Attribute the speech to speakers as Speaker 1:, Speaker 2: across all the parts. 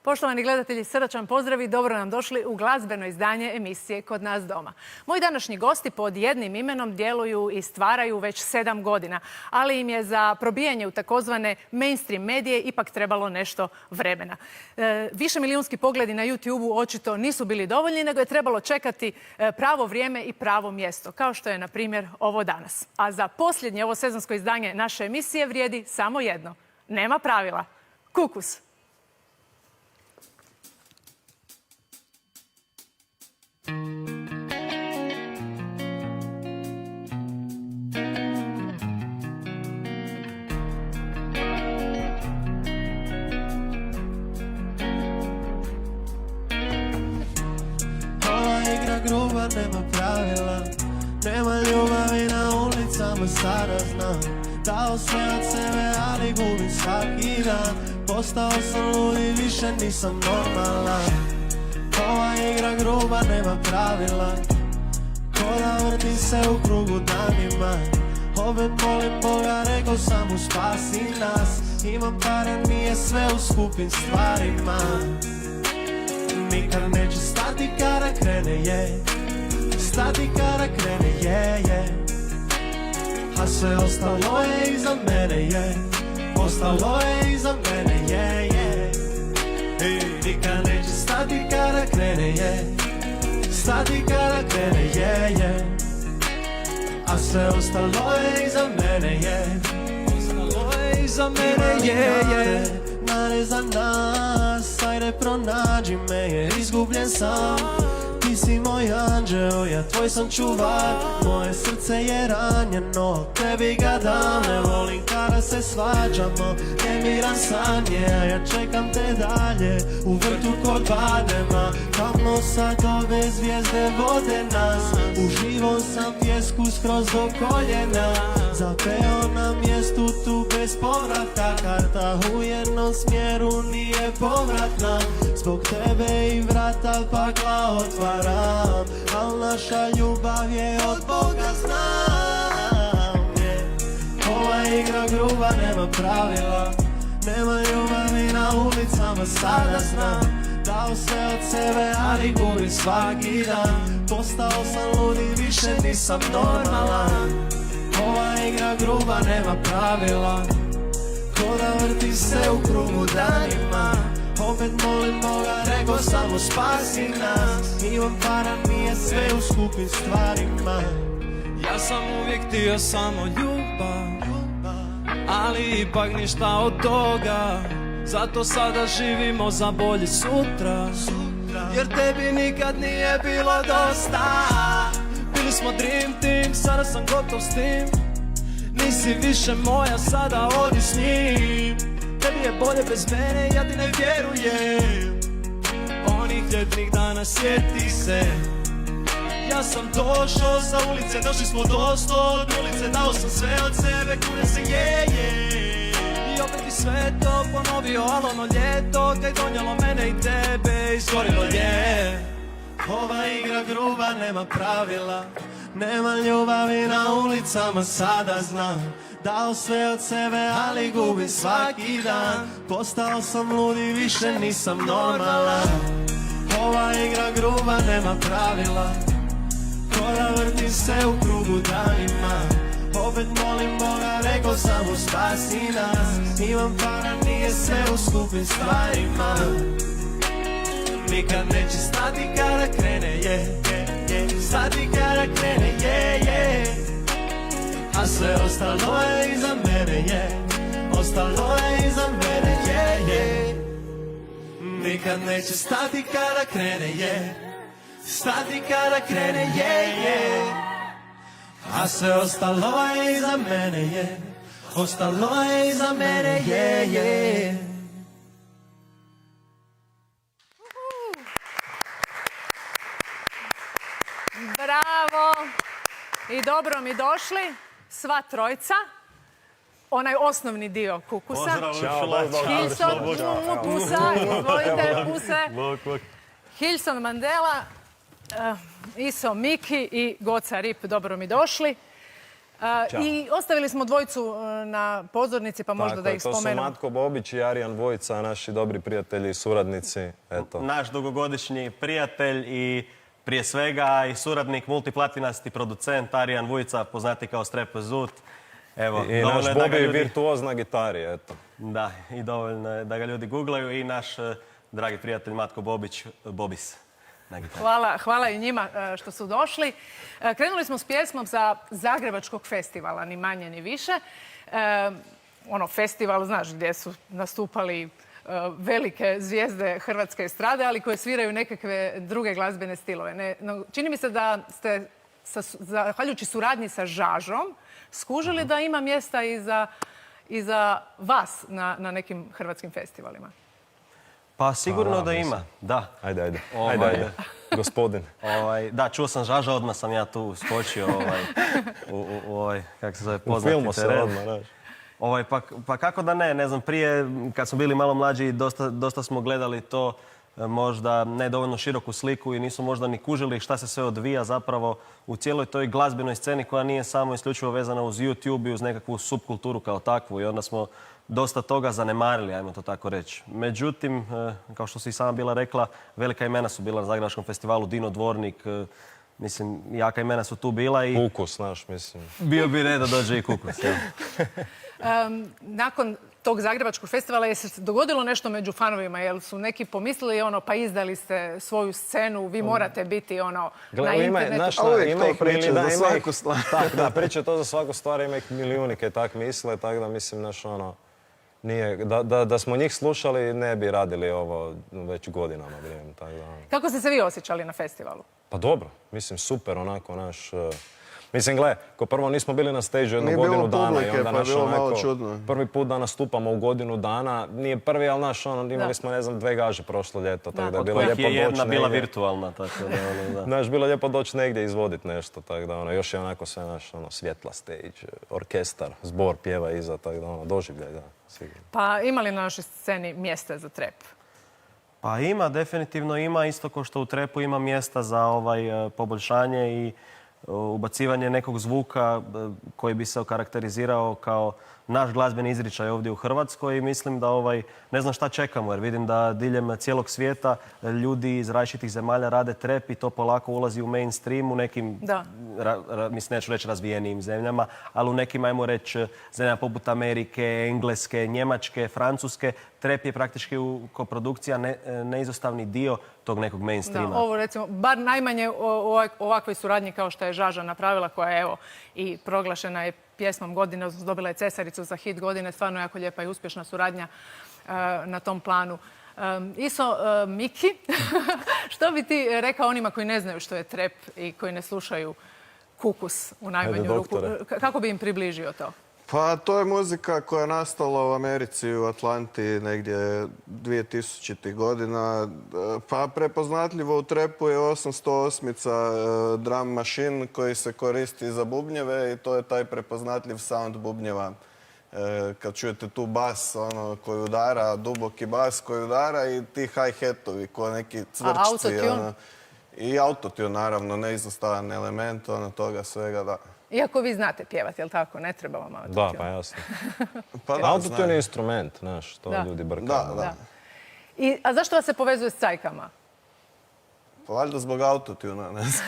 Speaker 1: Poštovani gledatelji, srdačan pozdrav i dobro nam došli u glazbeno izdanje emisije Kod nas doma. Moji današnji gosti pod jednim imenom djeluju i stvaraju već 7 godina, ali im je za probijanje u takozvane mainstream medije ipak trebalo nešto vremena. Višemilijunski pogledi na YouTube-u očito nisu bili dovoljni, nego je trebalo čekati pravo vrijeme i pravo mjesto, kao što je, na primjer, ovo danas. A za posljednje ovo sezonsko izdanje naše emisije vrijedi samo jedno. Nema pravila. Kukus.
Speaker 2: Gruba, nema pravila, nema ljubavi na ulicama, sada znam. Dao sve od sebe, ali gubim svaki dan. Postao sam lud i više nisam normalan. Ova igra gruba, nema pravila, ko da vrti se u krugu danima. Opet molim Boga, rekao sam mu spasi nas. Imam pare, nije sve u skupim stvarima. Nikad neće stati kada krene, je. Stati kada krene, je. A sve ostalo je iza mene, je. Ostalo je iza mene, je. Nikad neće stati kada krene, je. Stati kada krene, je. A sve ostalo je iza mene, je. Ostalo je iza mene, je. Nade za nas, ajde pronađi me jer izgubljen sam. Ti si moj anđeo, ja tvoj sam čuvar. Moje srce je ranjeno, tebi ga dam. Ne volim kada se svađamo, nemiran san je. A ja čekam te dalje, u vrtu kod badema. Kamno sad ove zvijezde vode nas. Uživo sam pjesku skroz do koljena. Zapeo na mjestu tu bez povrata. Karta u jednom smjeru nije povratna. Zbog tebe i vrata pakla otvaram. Al naša ljubav je od Boga, znam, Ova igra gruba, nema pravila, nema ljubavi na ulicama, sada znam. Dao sve od sebe, ali gubim svaki dan. Postao sam lud i više nisam normalan. Ova igra gruba, nema pravila, ko da vrti se u krugu danima. Opet molim Boga, rekao samo spasi nas. Imam para, nije sve u skupim stvarima.
Speaker 3: Ja sam uvijek htio samo ljubav, ali ipak ništa od toga. Zato sada živimo za bolje sutra, jer tebi nikad nije bilo dosta. Bili smo dream team, sada sam gotov s tim. Nisi više moja, sada odi s njim. Tebi je bolje bez mene, ja ti ne vjerujem. Onih ljetnih dana sjeti se. Ja sam došao sa ulice, došli smo dosta od ulice. Dao sam sve od sebe, kuda se je. I opet bi sve to ponovio, ali ono ljeto kad je donijelo mene i tebe izgorilo je.
Speaker 2: Ova igra gruba, nema pravila, nema ljubavi na ulicama, sada znam. Dao sve od sebe, ali gubim svaki dan. Postao sam lud i više nisam normalan. Ova igra gruba, nema pravila, ko da vrti se u krugu danima. Opet molim Boga, rekao sam mu spasi nas. Imam para, nije sve u skupim stvarima. Nikad neće stati kada krene, je. Stati kada krene, je. A sve ostalo je iza mene, je. Ostalo je iza mene, je. Nikad neće stati kada krene, je. Stati kada krene, je. A sve ostalo je iza mene, je. Ostalo je iza mene, je.
Speaker 1: Bravo! I dobro mi došli, sva trojca. Onaj osnovni dio Kukusa. Hilson, Pusa, izvolite, Puse. Hilson Mandela, Iso Miki i Goca Rip, dobro mi došli. I ostavili smo dvojicu na pozornici, pa možda da ih
Speaker 4: To su
Speaker 1: spomenemo.
Speaker 4: Matko Bobić i Arijan Vojica, naši dobri prijatelji i suradnici. Eto.
Speaker 5: Naš dugogodišnji prijatelj i prije svega i suradnik, multiplatinasti producent Arijan Vujica, poznati kao Strepo Zut. Evo,
Speaker 4: I
Speaker 5: dovoljno
Speaker 4: naš
Speaker 5: je da ga
Speaker 4: Bobi je
Speaker 5: ljudi-
Speaker 4: virtuoz na gitari, eto.
Speaker 5: Da, i dovoljno je da ga ljudi googlaju i naš dragi prijatelj Matko Bobić, Bobis. Na gitari.
Speaker 1: Hvala i njima što su došli. Krenuli smo s pjesmom sa Zagrebačkog festivala, ni manje ni više. Festival, znaš, gdje su nastupali velike zvijezde hrvatske estrade, ali koje sviraju nekakve druge glazbene stilove. Čini mi se da ste, zahvaljujući suradnji sa Žažom, skužili da ima mjesta i za vas na nekim hrvatskim festivalima.
Speaker 5: Pa sigurno da
Speaker 4: mislim.
Speaker 5: ima, da.
Speaker 4: Ajde.
Speaker 5: Ovaj-
Speaker 4: Gospodin.
Speaker 5: Da, čuo sam Žaža, odmah sam ja tu skočio u ovaj, kako se zove,
Speaker 4: U
Speaker 5: poznati
Speaker 4: filmu se
Speaker 5: teren.
Speaker 4: odmah, znaš.
Speaker 5: Pa kako da ne, znam, prije kad smo bili malo mlađi dosta smo gledali to, možda ne dovoljno široku sliku i nisu možda ni kužili šta se sve odvija zapravo u cijeloj toj glazbenoj sceni koja nije samo isključivo vezana uz YouTube i uz nekakvu subkulturu kao takvu i onda smo dosta toga zanemarili, ajmo to tako reći. Međutim, kao što si i sama bila rekla, velika imena su bila na Zagrebačkom festivalu, Dino Dvornik, mislim, jaka imena su tu bila i
Speaker 4: Kukus, znaš, mislim.
Speaker 5: bio bi red da dođe i Kukus. Ja.
Speaker 1: Nakon tog Zagrebačkog festivala je se dogodilo nešto među fanovima, jer su neki pomislili pa izdali ste svoju scenu, vi morate biti na internetu.
Speaker 4: Ima ih
Speaker 6: priče za svaku
Speaker 4: stvar. Tak, da, priče to za svaku stvar, ima ih milijunike tak misle, tako da mislim, nije, da smo njih slušali ne bi radili ovo već godinama, vrijeme, tako da.
Speaker 1: Kako ste se vi osjećali na festivalu?
Speaker 4: Pa dobro, mislim super, onako naš. Mislim, gle, ko prvo nismo bili na stage jednu
Speaker 6: Nije
Speaker 4: godinu
Speaker 6: bilo
Speaker 4: dana
Speaker 6: publike,
Speaker 4: i onda
Speaker 6: pa je
Speaker 4: naš
Speaker 6: bilo malo
Speaker 4: onako,
Speaker 6: čudno.
Speaker 4: prvi put da nastupamo u godinu dana, nije prvi, ali naš imali smo, ne znam, 2 gaže prošlo ljeto, tako da je
Speaker 5: Od
Speaker 4: bilo
Speaker 5: kojih
Speaker 4: lijepo
Speaker 5: je jedna
Speaker 4: doći
Speaker 5: bila
Speaker 4: negdje.
Speaker 5: virtualna, tako da.
Speaker 4: Znaš, bilo je lijepo doći negdje i izvoditi nešto, tako da još je onako sve naš svjetla stage, orkestar, zbor pjeva iza, tako da doživljaj, da, sigurno.
Speaker 1: Pa ima li na našoj sceni mjesta za trep?
Speaker 5: Pa ima, definitivno ima, isto kao što u trepu ima mjesta za poboljšanje i ubacivanje nekog zvuka koji bi se okarakterizirao kao naš glazbeni izričaj ovdje u Hrvatskoj i mislim da ne znam šta čekamo jer vidim da diljem cijelog svijeta ljudi iz različitih zemalja rade trep i to polako ulazi u mainstream u nekim, mislim neću reći razvijenijim zemljama, ali u nekim, ajmo reći, zemljama poput Amerike, Engleske, Njemačke, Francuske, trep je praktički koprodukcija neizostavni dio tog nekog mainstreama.
Speaker 1: Ovo recimo, bar najmanje ovakvoj suradnji kao što je Žaža napravila, koja je i proglašena je pjesmom godine, dobila je Cesaricu za hit godine, stvarno jako lijepa i uspješna suradnja na tom planu. Iso, Miki, što bi ti rekao onima koji ne znaju što je trep i koji ne slušaju Kukus u najmanju ruku? Kako bi im približio to?
Speaker 6: Pa to je muzika koja je nastala u Americi, u Atlanti, negdje 2000. godina. Pa prepoznatljivo u trepu je 808-ica drum machine koji se koristi za bubnjeve i to je taj prepoznatljiv sound bubnjeva. Kad čujete tu bas koji udara, duboki bas koji udara i ti hi-hatovi koji neki cvrčci.
Speaker 1: A autotune?
Speaker 6: I autotune, naravno, neizostavan element toga svega, da.
Speaker 1: Iako vi znate pjevati, jel tako? Ne treba vam autotune.
Speaker 4: Da, pa jasno.
Speaker 6: Pa da,
Speaker 4: Autotune je instrument, znaš, to ljudi brkaju.
Speaker 6: Da.
Speaker 1: A zašto vas se povezuje s cajkama?
Speaker 6: Pa valjda zbog autotuna, ne znam.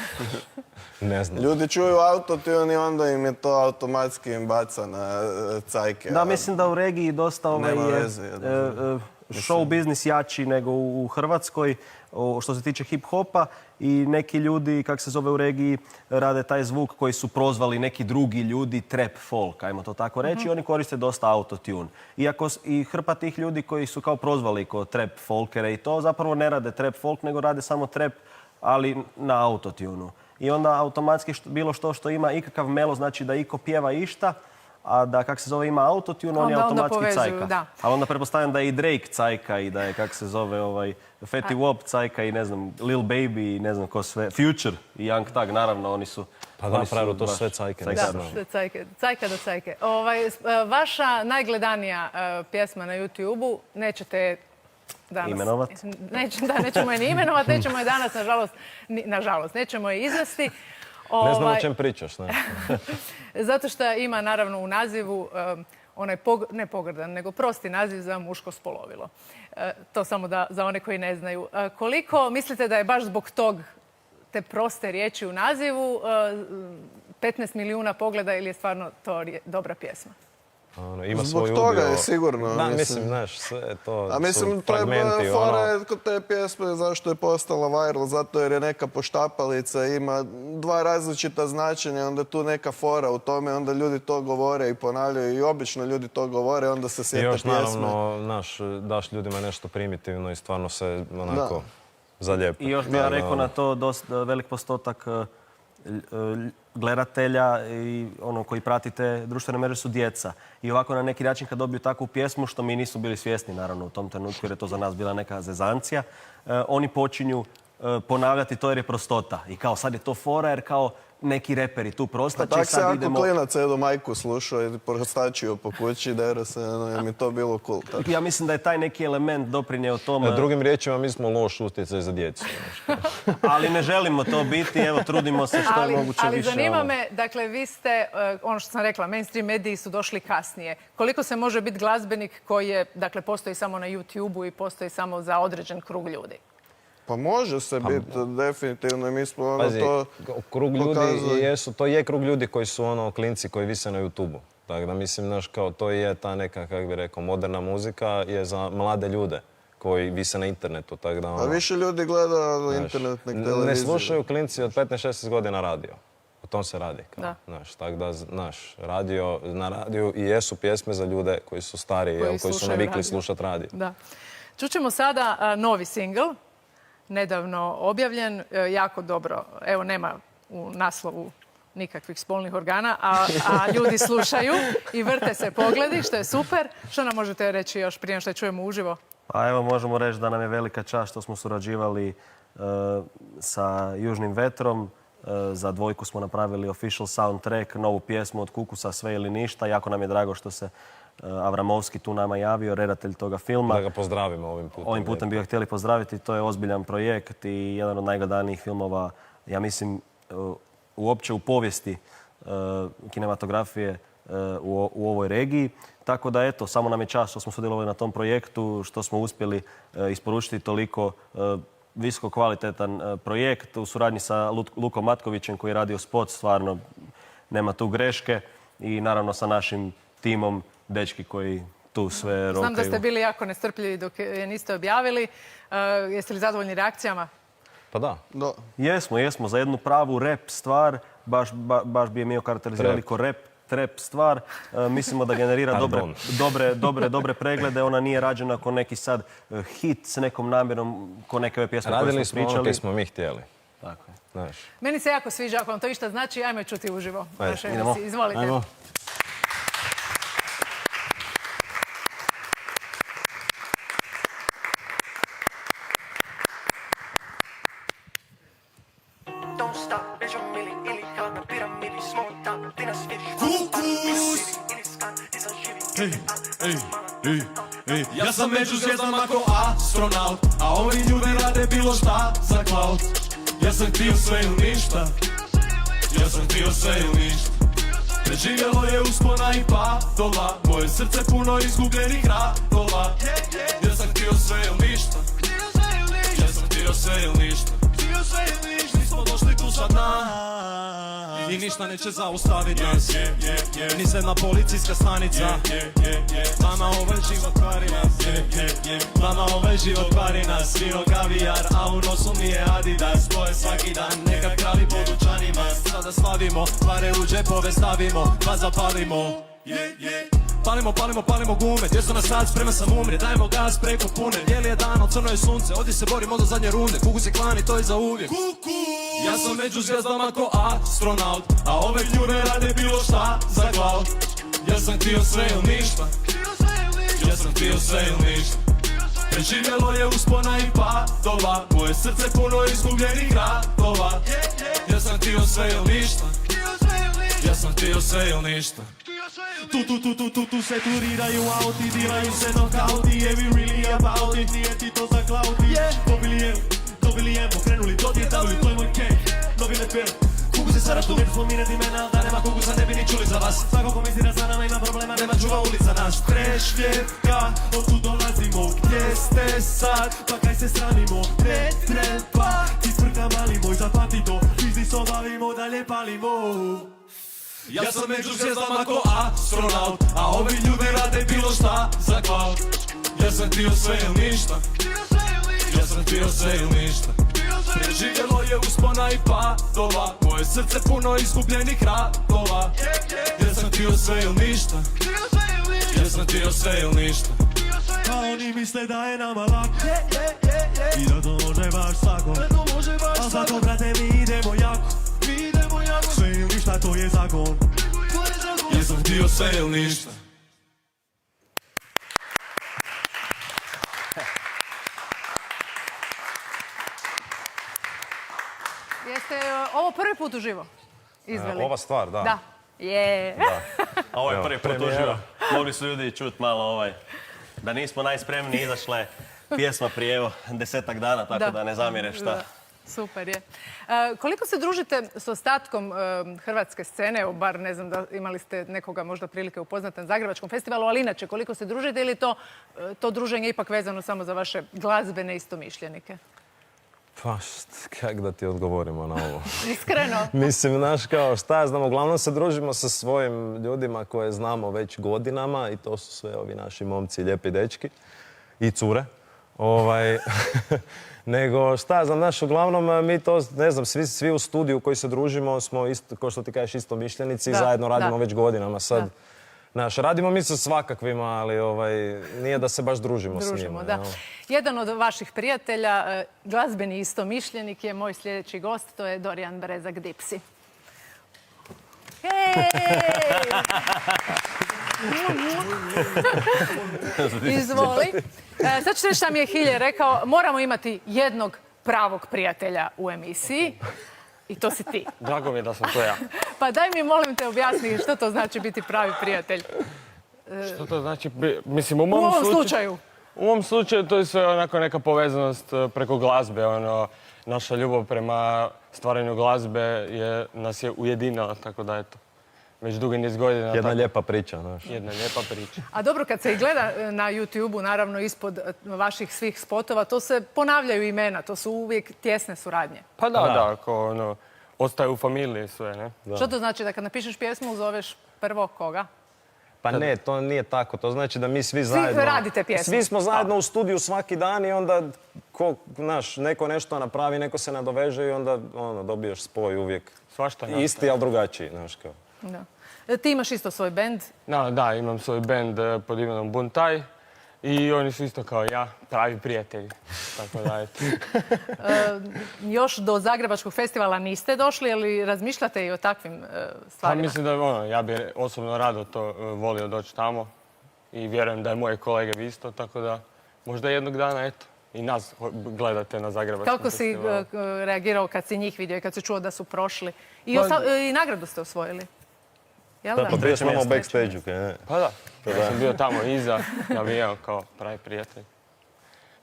Speaker 4: Ne znam.
Speaker 6: Ljudi čuju autotune i onda im je to automatski im baca na cajke.
Speaker 5: Da, mislim da u regiji dosta
Speaker 6: Nema
Speaker 5: je
Speaker 6: veze,
Speaker 5: show biznis jači nego u Hrvatskoj što se tiče hip-hopa i neki ljudi, kak se zove u regiji, rade taj zvuk koji su prozvali neki drugi ljudi trap folk, ajmo to tako reći, i oni koriste dosta autotune. Iako i hrpa tih ljudi koji su kao prozvali ko trap folkere i to zapravo ne rade trap folk, nego rade samo trap, ali na autotunu. I onda automatski bilo što ima ikakav melo, znači da iko pjeva išta, a da, kak se zove, ima autotune, on je automatski cajka. Ali onda pretpostavljam da je i Drake cajka i da je, kak se zove, Fetty Wap cajka i ne znam, Lil Baby i ne znam ko sve. Future i Young Thug, naravno, oni su...
Speaker 4: Pa da, pravilu, to su sve cajke.
Speaker 1: Da, sve cajke. Cajka do cajke. Vaša najgledanija pjesma na YouTube-u, nećete danas...
Speaker 5: Imenovati?
Speaker 1: Nećemo je ni imenovati, nećemo je danas, nažalost, nećemo je izvesti.
Speaker 4: Ne znam o čem pričaš, ne.
Speaker 1: Zato što ima naravno u nazivu onaj, ne pogrdan, nego prosti naziv za muško spolovilo. To samo za one koji ne znaju. Koliko mislite da je baš zbog te proste riječi u nazivu 15 milijuna pogleda ili je stvarno to dobra pjesma?
Speaker 4: Ima
Speaker 6: Zbog
Speaker 4: svoj
Speaker 6: toga
Speaker 4: udio.
Speaker 6: je sigurno.
Speaker 4: Da, mislim, znaš, sve to
Speaker 6: A mislim,
Speaker 4: su
Speaker 6: to je
Speaker 4: fragmenti,
Speaker 6: fora kod te pjesme zašto je postala viral, zato jer je neka poštapalica, ima dva različita značenja, onda tu neka fora u tome, onda ljudi to govore i ponavljaju i obično ljudi to govore, onda se
Speaker 4: I
Speaker 6: sjete
Speaker 4: još
Speaker 6: pjesme.
Speaker 4: naravno, znaš, daš ljudima nešto primitivno i stvarno se onako zalijepi.
Speaker 5: I još bih ja rekao na to dosta velik postotak gledatelja i ono koji pratite društvene mreže su djeca. I ovako na neki način kad dobiju takvu pjesmu, što mi nismo bili svjesni naravno u tom trenutku jer je to za nas bila neka zezancija, oni počinju ponavljati to jer je prostota. I kao sad je to fora jer kao neki reperi tu prostače.
Speaker 6: Tak se jako
Speaker 5: idemo...
Speaker 6: klinac Edu majku slušao i prostačio po kući, dero se, jer mi to bilo cool. Tako.
Speaker 5: Ja mislim da je taj neki element doprinio tome.
Speaker 4: Drugim riječima, mi smo loš utjecaj za djecu.
Speaker 5: Ali ne želimo to biti, evo trudimo se što je moguće
Speaker 1: ali
Speaker 5: više.
Speaker 1: zanima me, dakle, vi ste, ono što sam rekla, mainstream mediji su došli kasnije. Koliko se može biti glazbenik koji je, dakle, postoji samo na YouTube-u i postoji samo za određen krug ljudi?
Speaker 6: Pa može se biti, definitivno, i mi smo ono
Speaker 4: Pazi,
Speaker 6: to
Speaker 4: krug ljudi
Speaker 6: pokazali.
Speaker 4: jesu, to je krug ljudi koji su ono klinci koji vise na YouTube-u. Tako da mislim, znaš, kao to je ta neka, kako bi rekao, moderna muzika je za mlade ljude koji vise na internetu. Tako da,
Speaker 6: A
Speaker 4: ono,
Speaker 6: više ljudi gleda
Speaker 4: znaš,
Speaker 6: internet nek televiziju.
Speaker 4: ne slušaju klinci od 15-16 godina radio. O tom se radi. Kao,
Speaker 1: Da.
Speaker 4: znaš, tako da, znaš, na radiju i jesu pjesme za ljude koji su stariji, koji su
Speaker 1: slušaju
Speaker 4: navikli
Speaker 1: radio.
Speaker 4: slušati radio.
Speaker 1: Da. Čućemo sada novi singl, nedavno objavljen, jako dobro. Evo, nema u naslovu nikakvih spolnih organa, a ljudi slušaju i vrte se pogledi, što je super. Što nam možete reći još prije nego što je čujemo uživo?
Speaker 5: Pa evo možemo reći da nam je velika čast što smo surađivali sa Južnim vetrom. Za Dvojku smo napravili official soundtrack, novu pjesmu od Kukusa Sve ili ništa. Jako nam je drago što se Avramovski tu nama javio, redatelj toga filma.
Speaker 4: Da ga pozdravimo ovim putem.
Speaker 5: Ovim putem bi ga htjeli pozdraviti. To je ozbiljan projekt i jedan od najgledanijih filmova, ja mislim, uopće u povijesti kinematografije u ovoj regiji. Tako da, eto, samo nam je čast što smo sudjelovali na tom projektu, što smo uspjeli isporučiti toliko visoko kvalitetan projekt u suradnji sa Lukom Matkovićem koji je radio spot, stvarno nema tu greške, i naravno sa našim timom, dečki koji tu sve rokaju.
Speaker 1: Znam da ste bili jako nestrpljivi dok je niste objavili. Jeste li zadovoljni reakcijama?
Speaker 4: Pa da.
Speaker 6: Da.
Speaker 5: Jesmo, za jednu pravu rap stvar, baš bi je mi okarakterizirali kao trap stvar. Mislimo da generira dobre preglede. Ona nije rađena kao neki sad hit s nekom namjerom, kao neke ove pjesme koje
Speaker 4: Radili
Speaker 5: smo
Speaker 4: smo ono
Speaker 5: pričali.
Speaker 4: koji smo mi htjeli.
Speaker 5: Tako je.
Speaker 4: Znaš.
Speaker 1: Meni se jako sviđa, ako vam to išta znači, ajmo je čuti uživo. u
Speaker 4: Ajde,
Speaker 1: našoj
Speaker 5: idemo.
Speaker 1: emisiji. Izvolite.
Speaker 4: Ajmo.
Speaker 7: Don't stop, već mili ili kao na piramidi smota, ti nas vidiš.
Speaker 3: Kukus!
Speaker 7: Ili skan, ti zaživi.
Speaker 3: Ja sam među zvijezdama ko astronaut, a ovi ljudi rade bilo šta za cloud. Ja sam htio sve ili ništa, ja sam htio sve ili ništa. Preživjelo je uspona i padova, moje srce puno izgubljenih radova. Ja sam htio sve ili ništa, ja sam htio sve ili ništa. Nismo došli tu sa dna i ništa neće zaustaviti nas. Ni se jedna policijska stanica. Vama ovaj život kvari nas. Vama ovaj život kvari nas. Vino kavijar, a u nosu mi je Adidas. To je svaki dan, neka krali po dućanima. Sada slavimo, pare u džepove stavimo, pa zapalimo. Palimo gume, gdje su nas sad, spreman sam umri. Dajmo gas preko pune, bijeli je dan, al crno je sunce. Ovdje se borimo do zadnje runde, kukus je klan i to je za uvijek. Ja sam među zvijezdama ko astronaut, a ove kljure rade bilo šta za glav. Ja sam htio sve ili ništa, ja sam htio sve ili ništa. Preživjelo je uspona i padova, moje srce puno izgubljenih radova. Ja sam htio sve ili ništa, ja sam htio sve ili ništa. Tu se turiraju auti, diraju se nokauti. Yeah, we really about it, nije ti to za klauti. Dobili emo, krenuli dodjetali, to je moj kek. Novi leper, kuku se Sara tu. Smo mi radi mene, al da nema kukusa ne bi ni čuli za vas. Svako ko misli da sa nama ima problema, nema čuva ulica nas. Trešljevka, otkud dolazimo, gdje ste sad, pa kaj se sramimo, ne treba. Ti sprka mali moj, zapamti to, biznis obavimo, dalje palimo. Ja sam među zvijezdama ko astronaut, a ovi ljudi rade bilo šta za cloud. Ja sam htio sve ili ništa, ja sam htio sve ili ništa. Preživjelo je uspona i padova, moje srce puno izgubljenih radova. Ja sam htio sve ili ništa, ja sam htio sve ili ništa.
Speaker 2: A oni misle da je nama lako i da to može baš svako. A zato, brate, mi idemo jako. Sve ili ništa, to je zakon.
Speaker 3: Ja sam htio sve ili ništa.
Speaker 1: Jeste ovo prvi put uživo izveli?
Speaker 4: Ova stvar, da.
Speaker 1: Da. Je.
Speaker 5: A ovo je
Speaker 4: Evo,
Speaker 5: prvi put
Speaker 4: premijera.
Speaker 5: uživo. Mogli su ljudi čut malo da nismo najspremniji, izašla je pjesma prije evo 10-ak dana, tako da ne zamjere šta.
Speaker 1: Da. Super je. Koliko se družite s ostatkom hrvatske scene, evo bar ne znam da imali ste nekoga možda prilike upoznati na Zagrebačkom festivalu, ali inače koliko se družite ili to druženje ipak vezano samo za vaše glazbene istomišljenike?
Speaker 4: Pa kak da ti odgovorimo na ovo?
Speaker 1: Iskreno.
Speaker 4: Mislim, znaš, kao šta ja znam, uglavnom se družimo sa svojim ljudima koje znamo već godinama i to su sve ovi naši momci, lijepi dečki i cure. Nego, šta ja znam, znaš, uglavnom mi to, ne znam, svi u studiju koji se družimo smo, isto, kao što ti kažeš, istomišljenici i zajedno radimo već godinama. Sad, znaš, radimo mi sa svakakvima, ali nije da se baš družimo s njima.
Speaker 1: Da. Jedan od vaših prijatelja, glazbeni istomišljenik je moj sljedeći gost, to je Dorijan Brezak Dipsi. Hej! Izvoli. Sad ću reći šta mi je Hilje rekao. Moramo imati jednog pravog prijatelja u emisiji. I to si ti.
Speaker 8: Drago mi je da sam to ja.
Speaker 1: Pa daj mi, molim te, objasni što to znači biti pravi prijatelj.
Speaker 8: Što to znači? Mislim, u
Speaker 1: U
Speaker 8: mom
Speaker 1: ovom slučaju.
Speaker 8: U mom slučaju to je sve onako neka povezanost preko glazbe. Naša ljubav prema stvaranju glazbe nas je ujedinila, tako da eto. Već dugi niz godina.
Speaker 4: Jedna lijepa priča, znaš.
Speaker 8: Jedna lijepa priča.
Speaker 1: A dobro, kad se i gleda na YouTube-u, naravno ispod vaših svih spotova, to se ponavljaju imena, to su uvijek tjesne suradnje.
Speaker 8: Pa da, ostaje u familiji sve, ne?
Speaker 1: Što to znači da kad napišeš pjesmu zoveš prvo koga?
Speaker 4: Pa ne, to nije tako. To znači da mi svi zajedno...
Speaker 1: radite pjesmu.
Speaker 4: Svi smo zajedno u studiju svaki dan i onda neko nešto napravi, neko se nadoveže i onda dobiješ spoj uvijek.
Speaker 8: Svašta nastaje.
Speaker 4: Isti, ali drugačiji, znaš kao.
Speaker 1: Da. Ti imaš isto svoj bend.
Speaker 8: Da, imam svoj bend pod imenom Buntaj i oni su isto kao ja, pravi prijatelji. Tako da, eto.
Speaker 1: Još do Zagrebačkog festivala niste došli, ali razmišljate i o takvim
Speaker 8: Pa
Speaker 1: stvarima?
Speaker 8: mislim da ja bih osobno rado to volio doći tamo i vjerujem da je moje kolege isto, tako da možda jednog dana, eto, i nas gledate na Zagrebačkom
Speaker 1: Kako si
Speaker 8: festivalu.
Speaker 1: reagirao kad si njih vidio i kad si čuo da su prošli? I nagradu ste osvojili? Jel da?
Speaker 4: Pa bio sam u backstage-u, kaj ne?
Speaker 8: Pa da, ja sam bio tamo iza, navijao kao pravi prijatelj.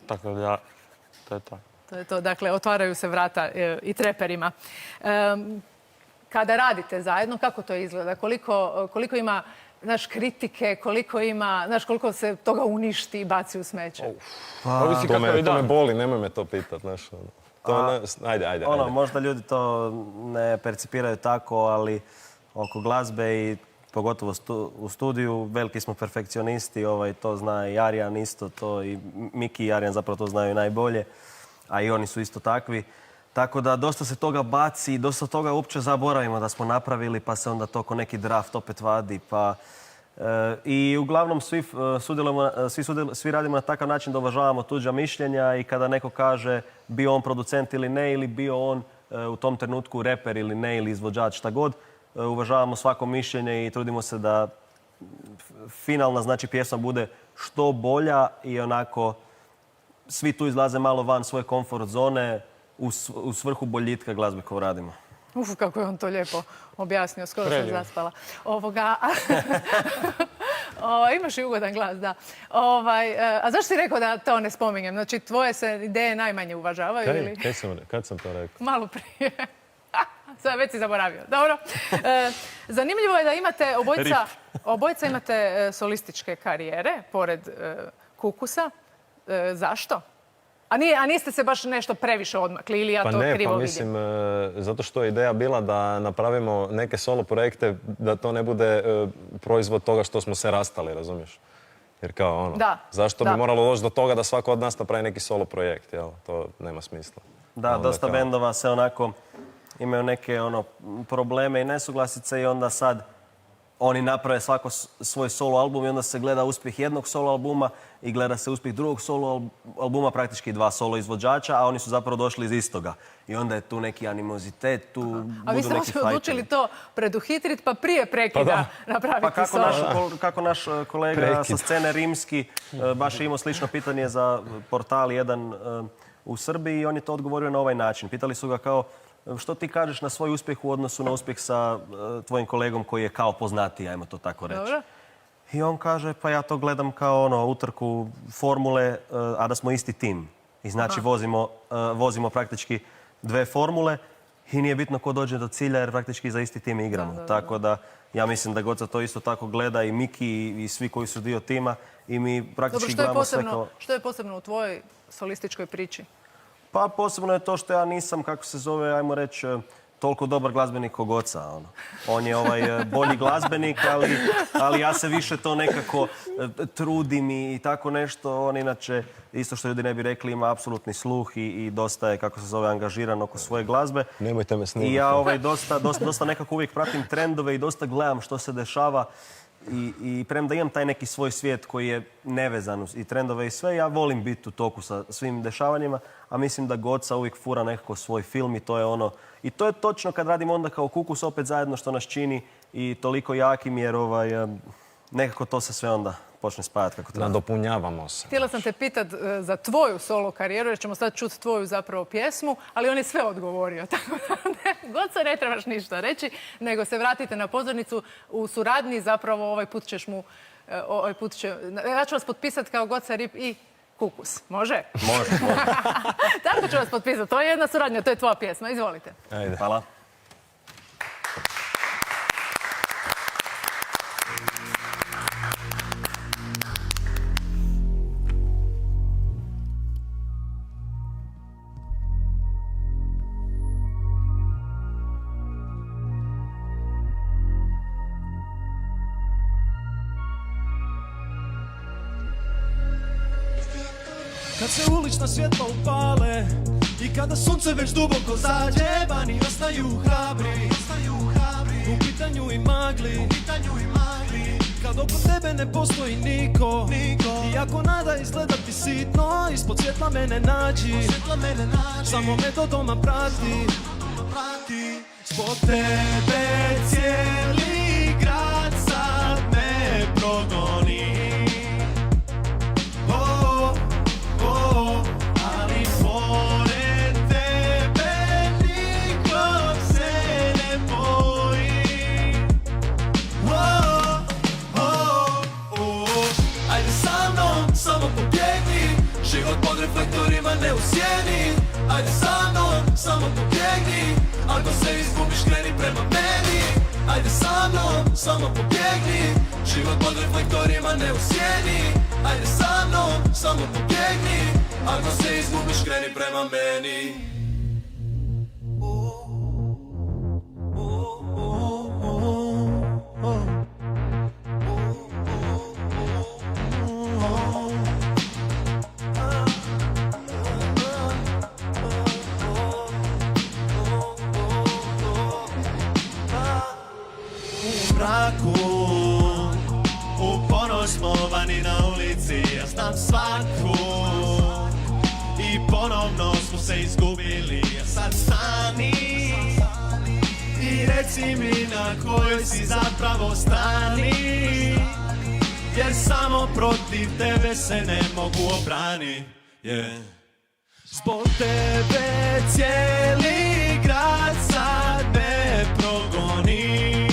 Speaker 8: Tako da, to je to.
Speaker 1: To je to, dakle, otvaraju se vrata i treperima. Kada radite zajedno, kako to izgleda? Koliko ima, znaš, kritike, koliko se toga uništi i baci u smeće?
Speaker 8: Ovisi kako je
Speaker 4: To me
Speaker 8: dan.
Speaker 4: boli, nemoj me to pitat, znaš. Ajde.
Speaker 5: Možda ljudi to ne percipiraju tako, ali oko glazbe i pogotovo u studiju veliki smo perfekcionisti, to zna i Arjan isto to, i Miki i Arjan zapravo to znaju najbolje, a i oni su isto takvi. Tako da dosta se toga baci i dosta toga uopće zaboravimo da smo napravili, pa se onda to ko neki draft opet vadi. I uglavnom svi radimo na takav način da uvažavamo tuđa mišljenja i kada neko kaže bio on producent ili ne, ili bio on u tom trenutku reper ili ne, ili izvođač, šta god, uvažavamo svako mišljenje i trudimo se da finalna, znači, pjesma bude što bolja i onako svi tu izlaze malo van svoje komfort zone u svrhu boljitka glazbe koju radimo.
Speaker 1: Uf, kako je on to lijepo objasnio, skoro sam zaspala. Imaš i ugodan glas, da. A zašto si rekao da to ne spominjem? Znači, tvoje se ideje najmanje uvažavaju ili?
Speaker 4: Kad sam to rekao?
Speaker 1: Malo prije. Sve, već si zaboravio. Dobro. Zanimljivo je da imate obojica imate solističke karijere, pored Kukusa. Zašto? A niste se baš nešto previše odmakli ili ja to krivo vidim?
Speaker 4: Mislim, zato što je ideja bila da napravimo neke solo projekte, da to ne bude proizvod toga što smo se rastali, razumiješ? Jer kao ono, zašto bi moralo doći do toga da svako od nas napravi neki solo projekt, jel? To nema smisla.
Speaker 5: Da, dosta bendova se onako imaju neke probleme i nesuglasice i onda sad oni naprave svako svoj solo album i onda se gleda uspjeh jednog solo albuma i gleda se uspjeh drugog solo albuma, praktički 2 solo izvođača, a oni su zapravo došli iz istoga. I onda je tu neki animozitet, tu budu neki fajteri.
Speaker 1: A vi ste možda odlučili to preduhitrit pa prije prekida napraviti solo.
Speaker 5: Kako naš kolega sa scene Rimski baš je imao slično pitanje za portal jedan u Srbiji i on je to odgovorio na ovaj način. Pitali su ga kao, što ti kažeš na svoj uspjeh u odnosu na uspjeh sa tvojim kolegom koji je kao poznatiji, ajmo to tako reći.
Speaker 1: Dobro.
Speaker 5: I on kaže, pa ja to gledam kao utrku formule, a da smo isti tim. I znači vozimo praktički 2 formule i nije bitno ko dođe do cilja jer praktički za isti tim igramo. Tako da ja mislim da Goca to isto tako gleda i Miki i svi koji su dio tima i mi praktički gledamo sve kao...
Speaker 1: Što je posebno u tvojoj solističkoj priči?
Speaker 5: Pa posebno je to što ja nisam, kako se zove, ajmo reći, toliko dobar glazbenik kao Goca. On je bolji glazbenik, ali ja se više to nekako trudim i tako nešto. On inače, isto što ljudi ne bi rekli, ima apsolutni sluh i dosta je, kako se zove, angažiran oko svoje glazbe.
Speaker 4: Nemojte me snimati.
Speaker 5: I ja dosta nekako uvijek pratim trendove i dosta gledam što se dešava. I premda imam taj neki svoj svijet koji je nevezan i trendove i sve, ja volim biti u toku sa svim dešavanjima, a mislim da Goca uvijek fura nekako svoj film i to je ono... I to je točno kad radimo onda kao Kukus opet zajedno što nas čini i toliko jakim jer nekako to se sve onda počne spajati kako treba.
Speaker 4: Nadopunjavamo se.
Speaker 1: Htjela sam te pitat za tvoju solo karijeru jer ćemo sad čuti tvoju zapravo pjesmu, ali on je sve odgovorio. Tako da Goca ne trebaš ništa reći, nego se vratite na pozornicu u suradnji. Zapravo ovaj put ćeš mu... Ja ću vas potpisati kao Goca Rip i Kukus. Može?
Speaker 5: Može.
Speaker 1: Tako ću vas potpisati. To je jedna suradnja, to je tvoja pjesma. Izvolite.
Speaker 4: Ajde.
Speaker 5: Hvala.
Speaker 2: Kad se ulična svjetla upale i kada sunce već duboko zađe, vani ostaju hrabri, u pitanju i magli, kad oko tebe ne postoji niko, i ako nada izgleda ti sitno, ispod svjetla mene nađi, samo me do doma prati, zbog tebe cijeli grad sad me progoni. Ali pored tebe nikog se ne boji. Ajde sa mnom, samo pobjegni, život pod reflektorima ne u sjeni. Ajde sa mnom, samo pobjegni, ako se izgubiš kreni prema meni. Ajde sa mnom, samo pobjegni, život pod reflektorima ne u sjeni. Ajde sa mnom, samo pobjegni, ako se izgubiš kreni prema meni. U mraku, u ponoć smo vani na ulici, ja znam svaku. I ponovno smo se izgubili, a sad stani i reci mi na kojoj si zapravo strani, jer samo protiv tebe se ne mogu obraniti. Zbog tebe cijeli grad sad me progoni.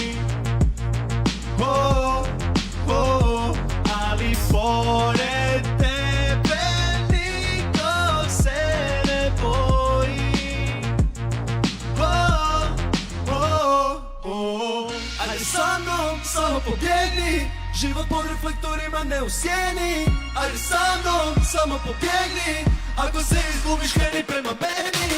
Speaker 2: Ali pored tebe nikog se ne boji.
Speaker 3: Ajde sa mnom, samo pobjegni, život pod reflektorima ne u sjeni. Ajde sa mnom, samo pobjegni, ako se izgubiš kreni prema meni.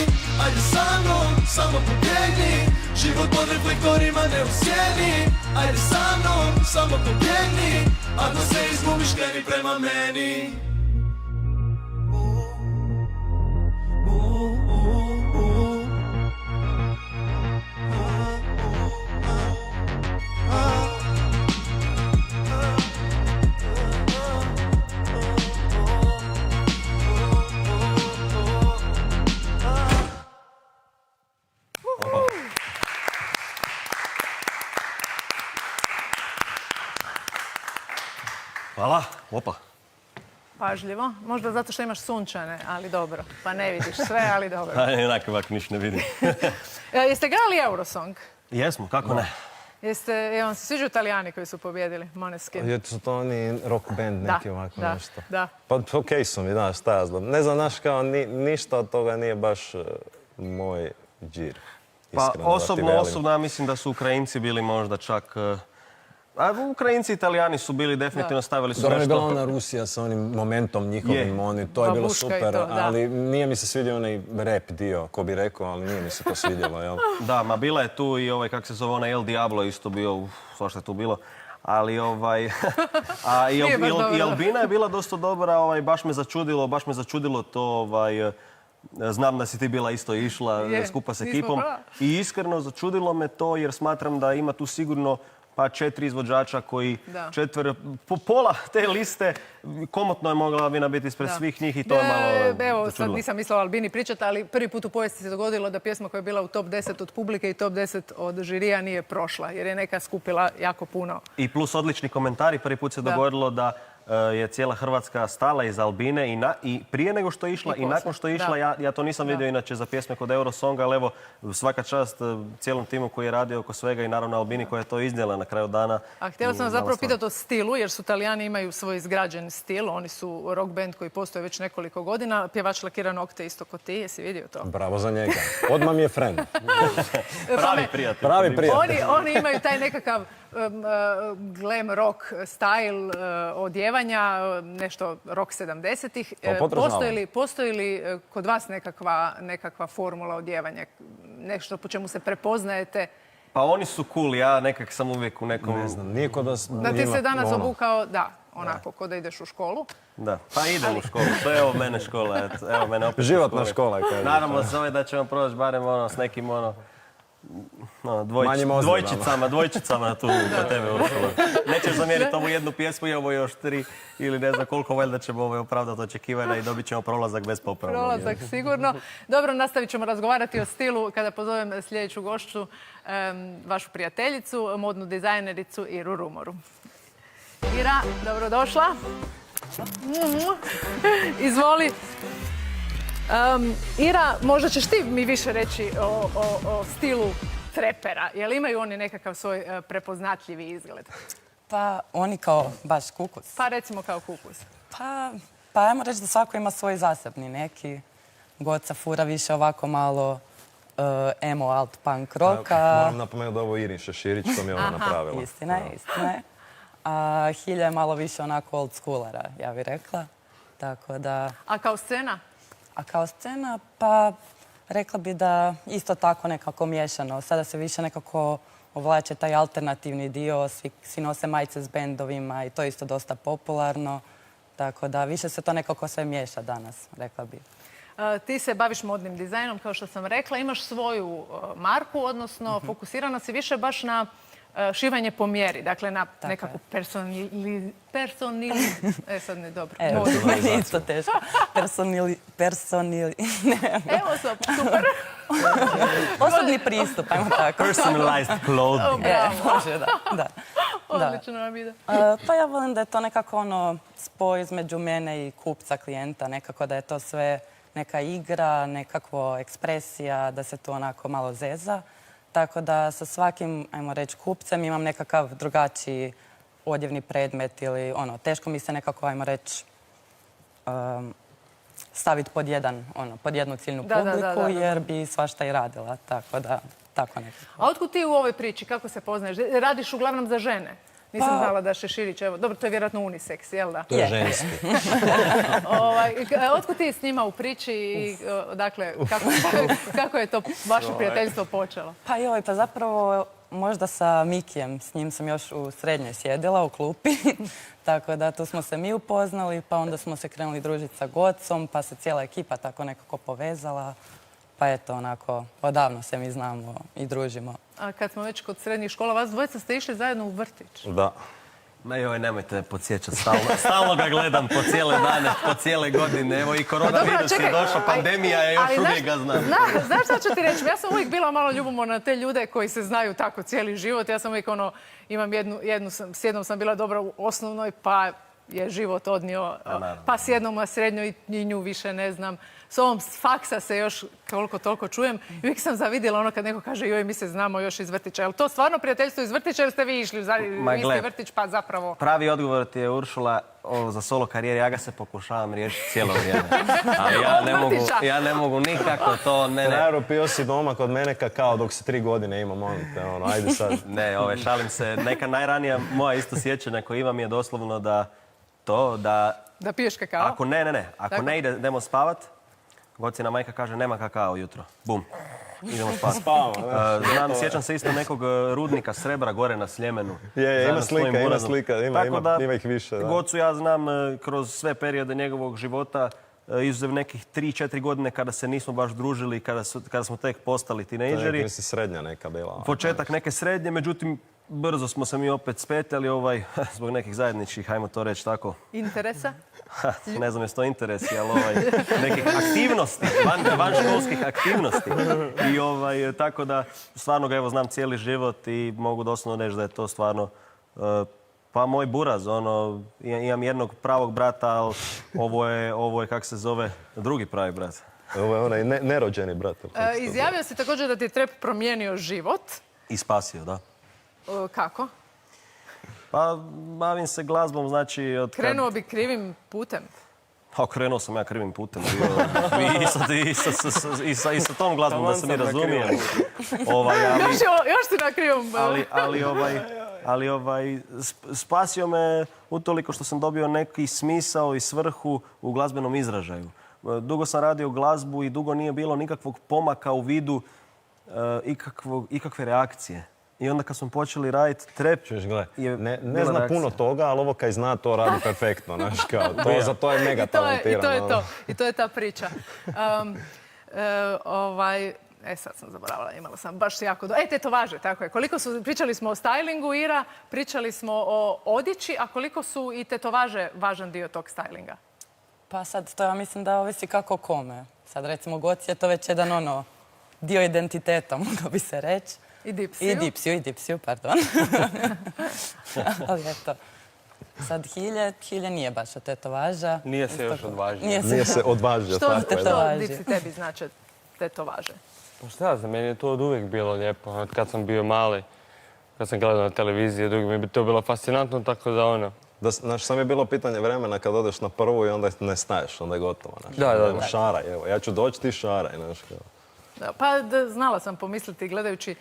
Speaker 3: Ajde sa mnom, samo pobjegni, život pod reflektorima ne u sjeni. Ajde sa mnom, samo pobjegni, ako se izgubiš kreni prema meni.
Speaker 5: Hvala. Opa.
Speaker 1: Pažljivo. Možda zato što imaš sunčane, ali dobro. Pa ne vidiš sve, ali dobro.
Speaker 5: Jednako ovako niš ne vidim.
Speaker 1: Jeste igrali Eurosong?
Speaker 5: Jesmo, kako ne?
Speaker 1: Jel vam se sviđaju Italijani koji su pobjedili? Måneskin.
Speaker 4: Su to oni rock band neki ovako nešto.
Speaker 1: Da.
Speaker 4: Pa okej su mi, da, šta ja znam. Ne znam, znaš kao, ništa od toga nije baš moj džir.
Speaker 5: Pa
Speaker 4: Iskreno, da ti velim.
Speaker 5: osobno ja mislim da su Ukrajinci bili možda čak... A Ukrajinci i Italijani su bili definitivno stavili su
Speaker 4: Dobro je
Speaker 5: nešto...
Speaker 4: bila ona Rusija sa onim momentom njihovim, to je bilo
Speaker 1: Babuška i
Speaker 4: super,
Speaker 1: to, da.
Speaker 4: ali nije mi se svidio onaj rap dio, ko bi rekao, ali nije mi se to svidjelo, jel?
Speaker 5: Da, ma bila je tu i ovaj, kako se zove, onaj El Diablo isto bio, svašta je tu bilo. Ali i Albina je bila dosta dobra, baš me začudilo to, znam da si ti bila isto išla skupa s ekipom. I iskreno začudilo me to jer smatram da ima tu sigurno pa 4 izvođača koji pola te liste komotno je mogla Albina biti ispred svih njih i to je malo
Speaker 1: Evo, sad
Speaker 5: začudilo.
Speaker 1: nisam mislila o Albini pričati, ali prvi put u povijesti se dogodilo da pjesma koja je bila u top 10 od publike i top 10 od žirija nije prošla, jer je neka skupila jako puno.
Speaker 5: I plus odlični komentari, prvi put se dogodilo da je cijela Hrvatska stala iza Albine i prije nego što je išla i nakon što je išla, ja to nisam vidio inače za pjesme kod Eurosonga, ali evo svaka čast cijelom timu koji je radio oko svega i naravno Albini koja je to iznijela na kraju dana.
Speaker 1: A htjela sam vas zapravo pitati o stilu, jer su Italijani imaju svoj izgrađen stil, oni su rock band koji postoje već nekoliko godina, pjevač lakira nokte isto ko ti, jesi vidio to?
Speaker 4: Bravo za njega. Odmah mi je friend.
Speaker 5: Pravi prijatelj.
Speaker 4: Pravi prijatelj.
Speaker 1: Oni imaju taj nekakav glam rock style odjevanja, nešto rock 70-ih. Postoji li kod vas nekakva formula odjevanja? Nešto po čemu se prepoznajete?
Speaker 5: Pa oni su cool, ja nekak sam uvijek u nekom...
Speaker 4: Ne znam, nije kod nas...
Speaker 1: Da ti se danas obukao, onako, ko da ideš u školu.
Speaker 5: Da, pa idem u školu, to je evo mene škola, evo mene opet
Speaker 4: Životna škola.
Speaker 5: Naravno zove da ćemo proći barem s nekim dvojčicama tu kod tebe u školu. Nećeš zamjeriti ovu jednu pjesmu i ovo još 3 ili ne znam koliko, valjda ćemo opravdati očekivanja i dobit ćemo prolazak bez popravnog.
Speaker 1: Prolazak sigurno. Dobro, nastavit ćemo razgovarati o stilu kada pozovem sljedeću gošću, vašu prijateljicu, modnu dizajnericu Iru Rumoru. Ira, dobrodošla. Izvoli. Ira, možda ćeš ti mi više reći o stilu trepera. Jel imaju oni nekakav svoj prepoznatljivi izgled?
Speaker 9: Pa oni kao baš kukus.
Speaker 1: Pa recimo kao kukus.
Speaker 9: Pa ajmo reći da svako ima svoj zasebni neki. Goca fura više ovako malo emo alt punk roka.
Speaker 4: Moram napomenuti da ovo Irin Šeširić, to mi je ona napravila.
Speaker 9: Istina je. A Hilja je malo više onako old schoolara, ja bih rekla. Tako da...
Speaker 1: A kao scena?
Speaker 9: A kao scena, pa rekla bi da isto tako nekako miješano. Sada se više nekako ovlače taj alternativni dio, svi nose majice s bendovima i to je isto dosta popularno. Tako da više se to nekako sve miješa danas, rekla bi.
Speaker 1: Ti se baviš modnim dizajnom, kao što sam rekla. Imaš svoju marku, odnosno fokusirana si više baš na šivanje po mjeri, dakle na nekakvu sad ne dobro.
Speaker 9: Evo, meni je isto teško.
Speaker 1: Evo super.
Speaker 9: Osobni pristup, ajmo tako.
Speaker 5: Personalized clothing.
Speaker 9: Može, da.
Speaker 1: Odlično nam ide.
Speaker 9: Pa ja volim da je to nekako spoj između mene i kupca, klijenta, nekako da je to sve neka igra, nekakva ekspresija, da se to onako malo zeza. Tako da sa svakim, ajmo reći, kupcem imam nekakav drugačiji odjevni predmet ili teško mi se nekako, ajmo reći, staviti pod jednu ciljnu publiku jer bi svašta i radila. Tako da tako nekako.
Speaker 1: A otkud ti u ovoj priči? Kako se poznaješ? Radiš uglavnom za žene? Nisam
Speaker 9: Pa-
Speaker 1: znala da Šeširić, evo, dobro, to je vjerojatno unisex, jel da?
Speaker 4: To je ženski.
Speaker 1: Otkud ti s njima u priči i, dakle, kako je to vaše prijateljstvo počelo?
Speaker 9: Pa joj, pa zapravo možda sa Mikijem, s njim sam još u srednjoj sjedila u klupi, tako da tu smo se mi upoznali, pa onda smo se krenuli družiti sa Gocom, pa se cijela ekipa tako nekako povezala, pa eto, onako, odavno se mi znamo i družimo.
Speaker 1: A kad smo već kod srednjih škola, vas dvojica ste išli zajedno u vrtić.
Speaker 4: Da.
Speaker 5: Ma joj, nemojte me podsjećati, stalno ga gledam po cijele dane, po cijele godine. Evo i koronavirus je došao, pandemija je još uvijek ga znam.
Speaker 1: Znaš šta ću ti reći? Ja sam uvijek bila malo ljubomorna na te ljude koji se znaju tako cijeli život. Ja sam uvijek imam s jednom sam bila dobra u osnovnoj, pa je život odnio, pa s jednom na srednjoj i nju više ne znam. S ovom s faksa se još koliko toliko čujem i uvijek sam zavidjela kad neko kaže joj, mi se znamo još iz vrtića. Je li to stvarno prijateljstvo iz vrtića ili ste vi išli u isti vrtić pa zapravo...
Speaker 5: Pravi odgovor ti je, Uršula, za solo karijer, ja ga se pokušavam riješiti cijelo vrijeme. Ali ja ne mogu nikako to...
Speaker 4: Naravno, pio si doma kod mene kakao dok si 3 godine ima, molim te, ajde sad.
Speaker 5: Ne, šalim se. Neka najranija moja isto sjećanja koju imam je doslovno da
Speaker 1: piješ kakao?
Speaker 5: Ako ne idemo spavat, Gocina majka kaže nema kakao jutro. Bum. Idemo spavat. Sjećam se isto nekog rudnika srebra gore na Sljemenu.
Speaker 4: Ima slika, ima ih više.
Speaker 5: Gocu ja znam kroz sve periode njegovog života, izuzev nekih 3-4 godine kada se nismo baš družili, kada smo tek postali tinejdžeri.
Speaker 4: To je srednja neka bila.
Speaker 5: Početak neke srednje, međutim, brzo smo se mi opet spetljali zbog nekih zajedničkih, hajmo to reći tako.
Speaker 1: Interesa?
Speaker 5: Ne znam jesu to interesi, ali nekih aktivnosti, vanškolskih aktivnosti. I tako da stvarno ga evo znam cijeli život i mogu doslovno reći da je to stvarno pa moj buraz. Imam jednog pravog brata, ali ovo je kak se zove, drugi pravi brat.
Speaker 4: Ovo je onaj nerođeni brat.
Speaker 1: Izjavio si također da ti je trep promijenio život.
Speaker 5: I spasio, da.
Speaker 1: Kako?
Speaker 5: Pa bavim se glazbom, znači...
Speaker 1: Krenuo bi krivim putem?
Speaker 5: Krenuo sam ja krivim putem. I sa tom glazbom da se mi razumijemo.
Speaker 1: Još si na krivom...
Speaker 5: Ali spasio me utoliko što sam dobio neki smisao i svrhu u glazbenom izražaju. Dugo sam radio glazbu i dugo nije bilo nikakvog pomaka u vidu ikakve reakcije. I onda kad smo počeli raditi trap je
Speaker 4: ne zna
Speaker 5: reakcija.
Speaker 4: puno toga, ali ovo kaj zna to radi perfektno. Za to je mega talentirano.
Speaker 1: I to je ta priča. Sad sam zaboravila, imala sam baš jako... tetovaže, tako je. Pričali smo o stylingu, Ira, pričali smo o odjeći, a koliko su i tetovaže važan dio tog stylinga?
Speaker 9: Pa sad, to ja mislim da ovisi kako kome. Sad recimo Goci je to već jedan dio identiteta, moglo bi se reći.
Speaker 1: I dipsiju, pardon. Ali eto. Sad Hilje nije baš od tetovaža.
Speaker 8: Nije se još odvažio.
Speaker 4: Nije se odvažio,
Speaker 1: što
Speaker 4: tako je.
Speaker 1: Što Dipsi tebi znači tetovaže?
Speaker 8: Pa šta, za meni je to od uvijek bilo lijepo. Od kad sam bio mali, kad sam gledao na televiziji, drugi mi bi to bilo fascinantno, tako da
Speaker 4: Znaš, sam je bilo pitanje vremena kad odeš na prvu i onda ne staješ, onda je gotovo.
Speaker 8: Da.
Speaker 4: Šaraj, evo, ja ću doći, ti šaraj, znaš kao.
Speaker 1: Pa znala sam pomisliti gledajući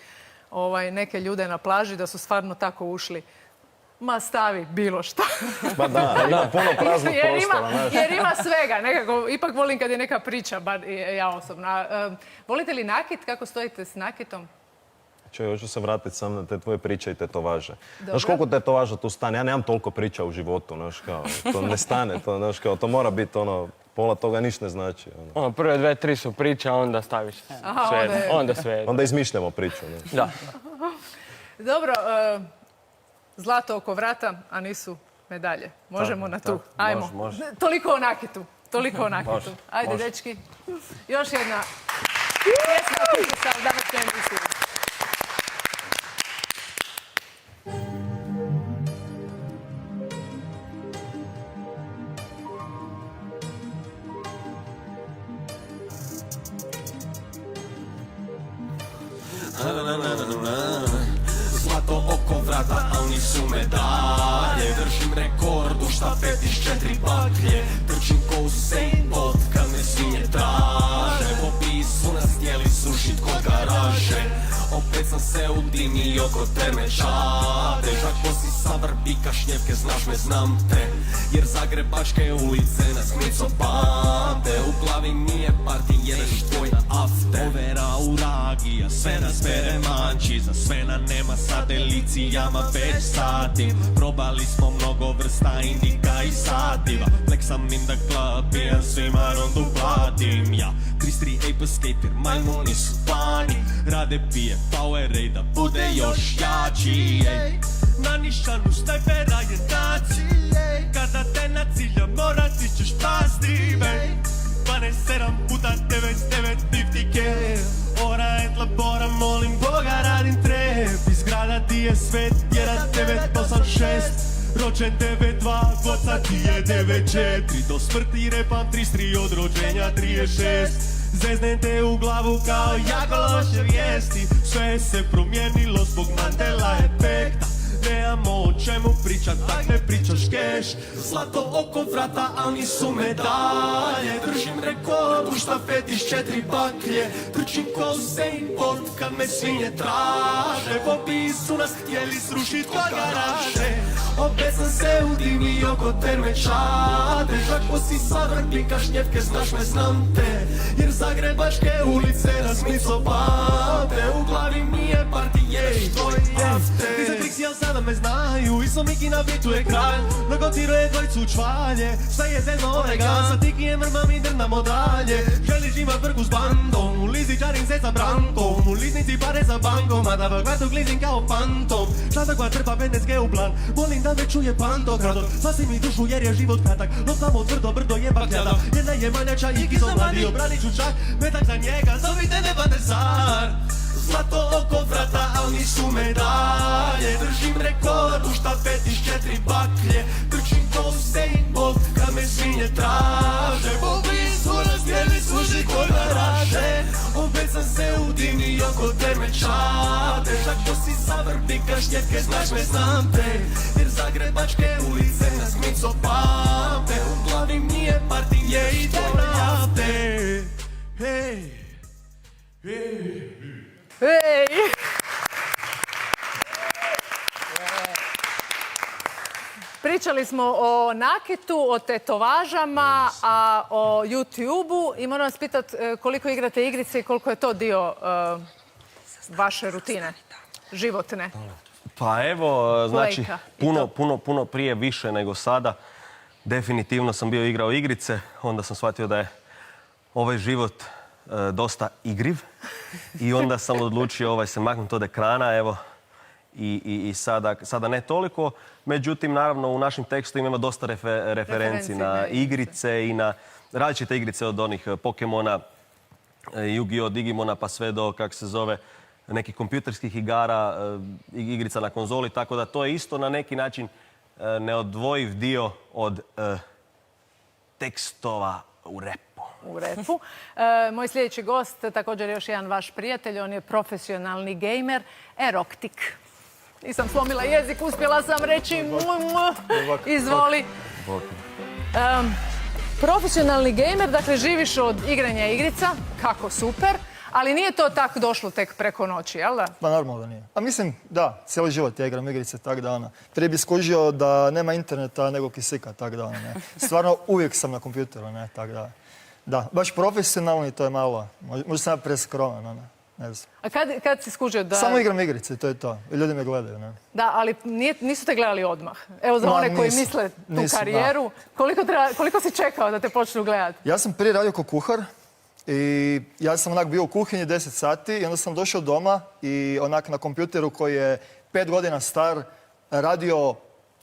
Speaker 1: neke ljude na plaži da su stvarno tako ušli. Ma stavi bilo šta.
Speaker 4: Ma da, ima puno praznog prostora.
Speaker 1: Jer ima svega. Nekako, ipak volim kad je neka priča, bar ja osobno. Volite li nakit? Kako stojite s nakitom?
Speaker 4: Hoću se vratiti sam na te tvoje priče i tetovaže. Znaš koliko tetovaža tu stane? Ja nemam toliko priča u životu, znaš kao. To ne stane, znaš kao. To mora biti pola toga ništa ne znači.
Speaker 8: Prve 2-3 su priča, onda staviš sve. Onda sve.
Speaker 4: Onda izmišljamo priču.
Speaker 8: Da.
Speaker 1: Dobro, zlato oko vrata, a nisu medalje. Možemo na tu. Ajmo.
Speaker 5: Može.
Speaker 1: Toliko o nakitu. Ajde, dečki. Još jedna pjesma sa današnjoj emisiji.
Speaker 2: Zlato oko vrata, al nisu medalje. Držim rekord u štafeti s 4 baklje. Trčim ko Usain Bolt kad me svinje traže. Po pisu nas htjeli sušit kod garaže. sam se u dimi oko teme čade. Žako si savrbi kašnjevke, znaš me, znam te. Jer zagrebačke ulice nas mico pamte. U glavi mi je party, jedeš tvoj na afte. Overa u ragija, sve nas bere manči. Za sve na nema satelicijama već satim. Probali smo mnogo vrsta indika i sativa. Flexam in the club, pijem svima rondu platim. Ja, 33 Ape Skater, majmuni su pani. Rade pije Powerade da bude još jači. Na nišanu snajpera je naci. Kada te na cilja morati ćeš pasti. 12-7 puta 99 50k. Ora et labora, molim Boga, radim trep. Iz grada ti je svet, 1986. Rođen 9-2, goca ti je 9-4. Do smrti repam 33, od rođenja 36. Zeznem te u glavu kao jako loše vijesti. Sve se promijenilo zbog Mandela efekta. Nemamo o čemu pričat, tak ne pričaš keš. Zlato oko vrata, al nisu medalje. Držim rekord u štafeti s 4 baklje. Trčim ko Usain Bolt kad me svinje traže. Popi su nas htjeli srušit kod garaže. Opet sam se u dimi oko terme čade. Žako si savrbi kašnjevke, znaš me, znam te. Jer zagrebačke ulice nas mico pamte. U glavi mi je partije i tvoj afte. Ti za Trixi, al sada me znaju. Iso Miki na bitu je kralj. Nagotiruje dvojcu čvalje. Šta je zezno oregan. Sa Tikijem vrmam i drnamo dalje. Želiš imat vrhu s bandom. U lizi čarim se sa brankom. U liznici pare za bankom. A da vrtu glizim kao fantom. Šta takva trpa pendeske u plan. Volim da me čuje pantokrador. Spasi mi dušu jer je život kratak. Loptamo tvrdo brdo je bakljada. Jedna je manjača i kizo mladi. Obranit ću čak metak za njega. Zovite me Bandesar. Zlato oko vrata, al nisu medalje. Držim rekord u štafeti s 4 baklje. Trčim ko Usain Bolt kad me svinje traže. Bobi su razgijeli služi kod garaže. Opet sam se u dimi oko terme čade. Žako si savrbi kašnjevke, znaš me, znam te. Jer zagrebačke ulice nas mico pamte. U glavi mi je partije i tvoj nafte. Hej, hej.
Speaker 1: Ej! Pričali smo o nakitu, o tetovažama, a o YouTube-u i moram vas pitati koliko igrate igrice i koliko je to dio vaše rutine životne.
Speaker 5: Pa evo, znači,
Speaker 1: Lejka i to.
Speaker 5: puno prije više nego sada. Definitivno sam bio igrao igrice, onda sam shvatio da je ovaj život dosta igriv i onda sam odlučio se maknuti od ekrana, evo, i sada ne toliko. Međutim, naravno, u našim tekstovima ima dosta referenci na igrice i na različite igrice od onih Pokemona, Yu-Gi-Oh, Digimona, pa sve do, nekih kompjuterskih igara, igrica na konzoli, tako da to je isto na neki način neodvojiv dio od tekstova u repu.
Speaker 1: U repu. Moj sljedeći gost, također još jedan vaš prijatelj, on je profesionalni gejmer, Eroktik. Nisam slomila jezik, uspjela sam reći izvoli. Profesionalni gejmer, dakle živiš od igranja igrica, kako super, ali nije to tako došlo tek preko noći, jel da?
Speaker 10: Pa normalno da nije. A mislim, da, cijeli život ja igram igrice, tak da ono. Prije bi skužio da nema interneta nego kisika, tak da ono, ne. Stvarno uvijek sam na kompjuteru, ne, tak da. Da, baš profesionalni, to je malo, možda sam ja preskroman, ono, ne znam.
Speaker 1: A kad si skužio da...
Speaker 10: Samo igram igrice, to je to. I ljudi me gledaju, ne.
Speaker 1: Da, ali nisu te gledali odmah. Evo za one koji misle tu karijeru, koliko si čekao da te počnu gledati?
Speaker 10: Ja sam prije radio kao kuhar i ja sam onak bio u kuhinji 10 sati i onda sam došao doma i onak na kompjuteru koji je 5 godina star radio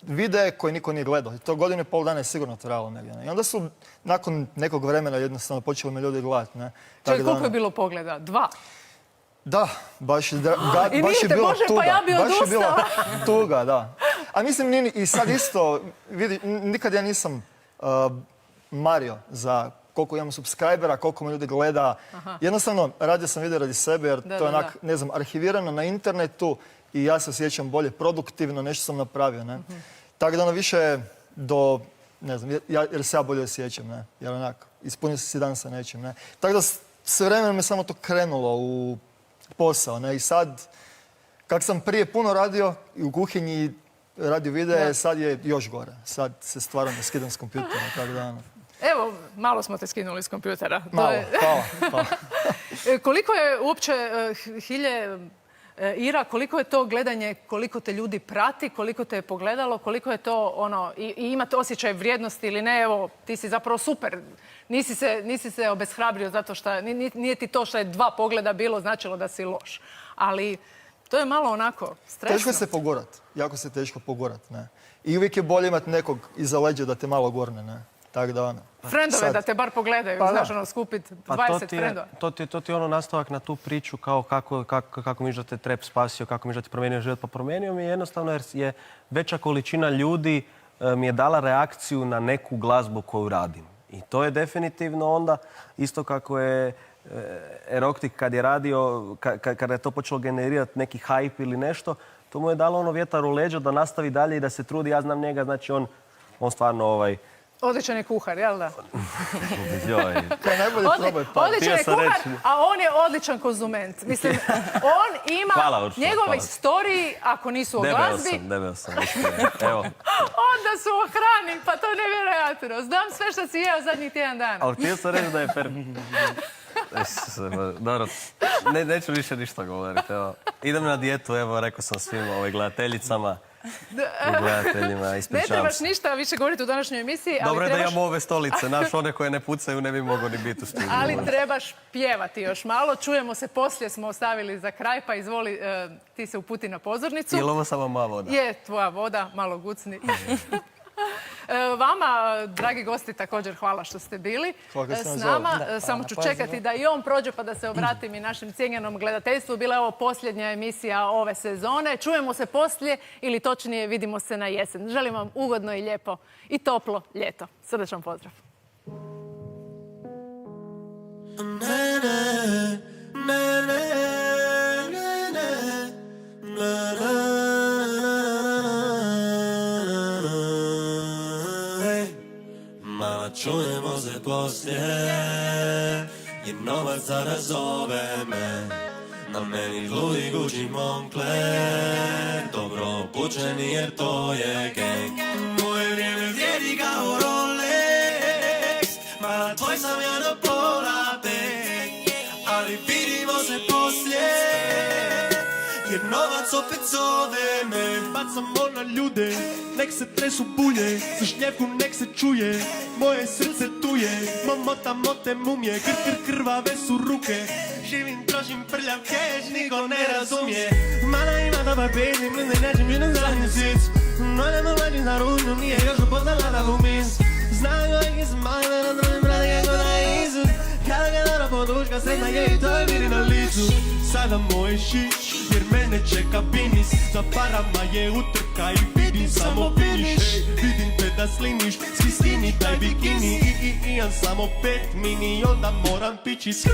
Speaker 10: videe koje niko nije gledao. To 1,5 godina je sigurno trajalo negdje. Ne? I onda su nakon nekog vremena jednostavno počeli me ljudi gledati. Ne?
Speaker 1: Čekaj, koliko je bilo pogleda? 2?
Speaker 10: Da, baš je bilo tuga.
Speaker 1: Pa ja bi odustao.
Speaker 10: Baš je bilo tuga, da. A mislim, i sad isto, vidi, nikad ja nisam mario za koliko imam subscribera, koliko me ljudi gleda. Jednostavno, radio sam video radi sebe jer to je onak, ne znam, arhivirano na internetu i ja se osjećam bolje produktivno, nešto sam napravio, ne. Tako da ono više do, ne znam, jer se ja bolje osjećam, ne. Jer onak, ispunio si dan sa nečim, ne. Tako da s vremenom je samo to krenulo u posao, ne. I sad, Kak sam prije puno radio i u kuhinji radio videe, sad je još gore. Sad se stvarno ne skidam s kompjutera, tako da ono.
Speaker 1: Evo, malo smo te skinuli s kompjutera.
Speaker 10: Malo, hvala.
Speaker 1: Koliko je uopće, Hilje, Ira, koliko je to gledanje, koliko te ljudi prati, koliko te je pogledalo, koliko je to ono, i imate osjećaj vrijednosti ili ne, evo, ti si zapravo super. Nisi se obeshrabrio zato što, nije ti to što je 2 pogleda bilo značilo da si loš. Ali to je malo onako stresno.
Speaker 10: Teško se pogurat, jako se teško pogurat, ne. I uvijek je bolje imati nekog iza leđa da te malo gurne, ne. Tako da ono.
Speaker 1: Frendove da te bar pogledaju,
Speaker 10: Pa
Speaker 1: znaš,
Speaker 10: da.
Speaker 1: ono, skupit 20 frendova.
Speaker 5: To ti je ono nastavak na tu priču kao kako misliš da te trap spasio, kako misliš da ti promijenio život. Pa promijenio mi je jednostavno jer je veća količina ljudi mi je dala reakciju na neku glazbu koju radim. I to je definitivno onda isto kako je Eroktik kad je radio, kada je to počelo generirati neki hype ili nešto, to mu je dalo ono vjetar u leđa da nastavi dalje i da se trudi. Ja znam njega, znači on stvarno
Speaker 1: Odličan je kuhar, jel da?
Speaker 5: Joj.
Speaker 10: Kaj najbolje probaj pa.
Speaker 1: Odličan je kuhar, a on je odličan konzument. Mislim, on ima
Speaker 5: Hvala, Uršula,
Speaker 1: njegove
Speaker 5: hvala.
Speaker 1: storiji, ako nisu o glazbi,
Speaker 5: Debel sam. Evo.
Speaker 1: onda su o hrani, pa to je nevjerojatno. Znam sve što si jeo zadnjih tjedan dana.
Speaker 5: Ali htio sam reći da je fer... Dobro, neću više ništa govoriti. Evo. Idem na dijetu, evo, rekao sam svim gledateljicama i gledateljima,
Speaker 1: Ne
Speaker 5: ispričavam
Speaker 1: trebaš
Speaker 5: se.
Speaker 1: ništa više govoriti u današnjoj emisiji, ali
Speaker 5: Dobro je da
Speaker 1: trebaš...
Speaker 5: imamo ove stolice, naš one koje ne pucaju ne bi mogao ni biti u studiju.
Speaker 1: Ali trebaš pjevati još malo. Čujemo se, poslije smo ostavili za kraj, pa izvoli, ti se uputi na pozornicu.
Speaker 5: Je li ovo samo moja voda?
Speaker 1: Je, tvoja voda, malo gucni. Vama, dragi gosti, također hvala što ste bili
Speaker 10: Hvala što ste nas
Speaker 1: s nama.
Speaker 10: zvali.
Speaker 1: Samo ću čekati da i on prođe pa da se obratim i našem cijenjenom gledateljstvu. Bila je ovo posljednja emisija ove sezone. Čujemo se poslije ili točnije vidimo se na jesen. Želim vam ugodno i lijepo i toplo ljeto. Srdečan pozdrav.
Speaker 2: Mala, čujemo se poslije, jer novac sada zove me. Na meni ludi Gucci Moncler, dobro obučeni jer to je gang. Moje vrijeme vrijedi kao Rolex, mala, tvoj sam ja do pola pek, ali vidimo se poslije, jer novac opet zove me.
Speaker 3: Bacamo na ljude, nek se tresu bulje, sa šljevku nek se čuje, moje srce tuje, momotamo te mumije, krvave su ruke, živim, trošim prljav keš, niko ne razumije. Mana ima dobar pezi, mene nećem jednom zadnji sic, no ne mlađim za ružnu, nije još upoznala da gumis. Znam koji sam mali, da na drugim radi kako da je Isus, kada ga dana poduška, sretna je i to je vidi na licu. Sada moj šiš, jer mene čeka binis, za parama je utrka i vidim samo finiš. Vidim te da sliniš, svi skini taj bikini, imam samo 5 mini i onda moram pići skr.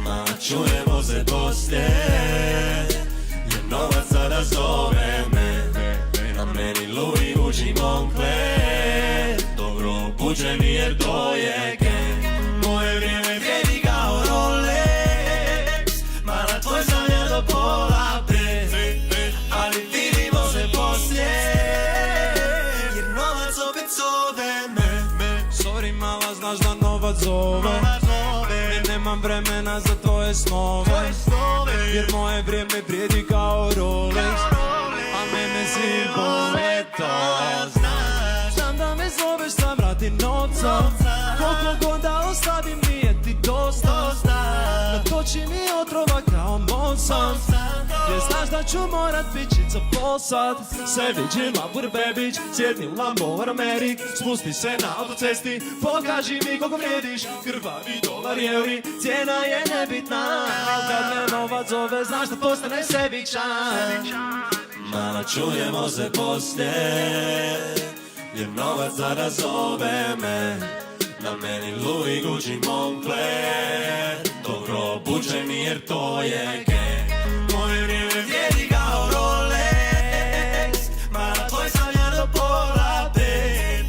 Speaker 2: Ma, čujemo se poslije, jer novac sada zove me. Na meni Louis Gucci Moncler, dobro obučeni jer to je gang. Moje vrijeme vrijedi kao Rolex, mala, tvoj sam ja do pola pet, ali vidimo se poslije, jer novac opet zove me.
Speaker 3: Sorry mala, znaš da novac zove, nemam vremena za tvoje snove, jer moje vrijeme vrijedi kao Rolex, a mene si boleto. Znam da me zoveš, sam radi novca, koliko god da ostavim nije ti dosta. Natoči mi otrova kao Monsanto, jer znaš da ću morat pićit za posad. Savage Lambo bebić, sjedni u Lambo Amerik, spusti se na autocesti, pokaži mi koliko vrijediš. Krvavi dolar i euri, cijena je nebitna, kad me novac zove, znaš da postane sebičan.
Speaker 2: Mala, čujemo se poslije, jer novac sada zove me. Na meni Louis Gucci Moncler, dobro obučeni jer to je gang. Moje vrijeme vrijedi kao Rolex, mala, tvoj sam ja do pola pet,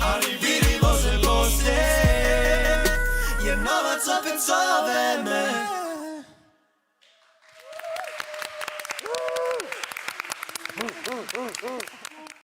Speaker 2: ali vidimo se poslije, jer novac opet zove me.